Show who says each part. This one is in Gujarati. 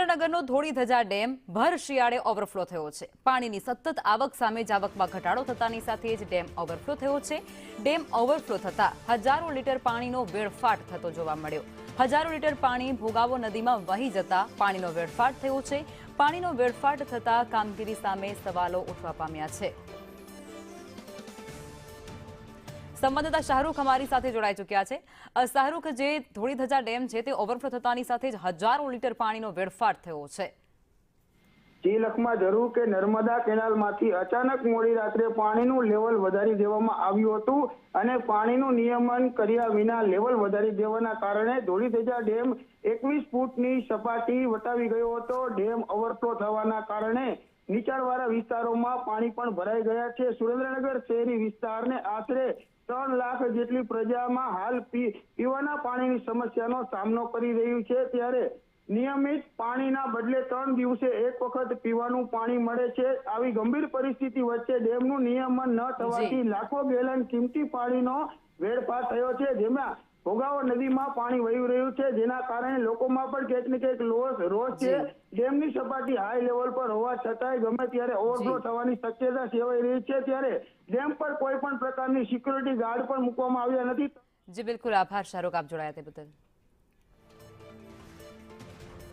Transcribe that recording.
Speaker 1: સુરેન્દ્રનગરનો ધોળીધજા ડેમ ભર શિયાળે ઓવરફ્લો થયો છે। પાણીની સતત આવક સામે જાવકમાં ઘટાડો થતાની સાથે જ ડેમ ઓવરફ્લો થયો છે। ડેમ ઓવરફ્લો થતા હજારો લીટર પાણીનો વેડફાટ થતો જોવા મળ્યો। હજારો લીટર પાણી ભોગાવો નદીમાં વહી જતા પાણીનો વેડફાટ થયો છે। પાણીનો વેડફાટ થતા કામગીરી સામે સવાલો ઉઠવા પામ્યા છે। સંવાદદાતા શાહરૂખ અમારી સાથે જોડાઈ ચૂક્યા છે। શાહરૂખ, જે ધોળીધજા ડેમ છે તે ઓવરફ્લો થતાની સાથે જ હજારો લીટર પાણીનો વેડફાટ થયો છે।
Speaker 2: જી લખમાં જરૂર કે નર્મદા કેનાલમાંથી અચાનક મોડી રાત્રે પાણીનું લેવલ વધારી દેવામાં આવ્યું હતું અને પાણીનું નિયમન કર્યા વિના લેવલ વધારી દેવાના કારણે ધોળીધજા ડેમ 21 ફૂટની સપાટી વટાવી ગયો હતો। ડેમ ઓવરફ્લો થવાના કારણે નીચાણવાળા વિસ્તારોમાં પાણી પણ ભરાઈ ગયા છે। સુરેન્દ્રનગર શહેરી વિસ્તારને આશરે 3 લાખ જેટલી પ્રજામાં હાલ પીવાના પાણીની સમસ્યાનો સામનો કરી રહ્યું છે। ત્યારે નિયમિત પાણીના બદલે 3 દિવસે એક વખત પીવાનું પાણી મળે છે। આવી ગંભીર પરિસ્થિતિ વચ્ચે ડેમનું નિયમન ન થવાથી લાખો ગેલન કિંમતી પાણીનો વેડફાટ થયો છે, જેમાં ભોગાવો નદીમાં પાણી વહી રહ્યું છે, જેના કારણે લોકોમાં પણ ક્યાંક ને ક્યાંક રોષ છે। ડેમની સપાટી હાઈ લેવલ પર હોવા છતાંય ગમે ત્યારે ઓવરફ્લો થવાની શક્યતા સેવાઈ રહી છે। ત્યારે ડેમ પર કોઈ પણ પ્રકારની સિક્યુરિટી ગાર્ડ પણ મૂકવામાં આવ્યા નથી।
Speaker 1: જી બિલકુલ, આભાર શાહરૂખ, આપ જોડાયા તે બદલ।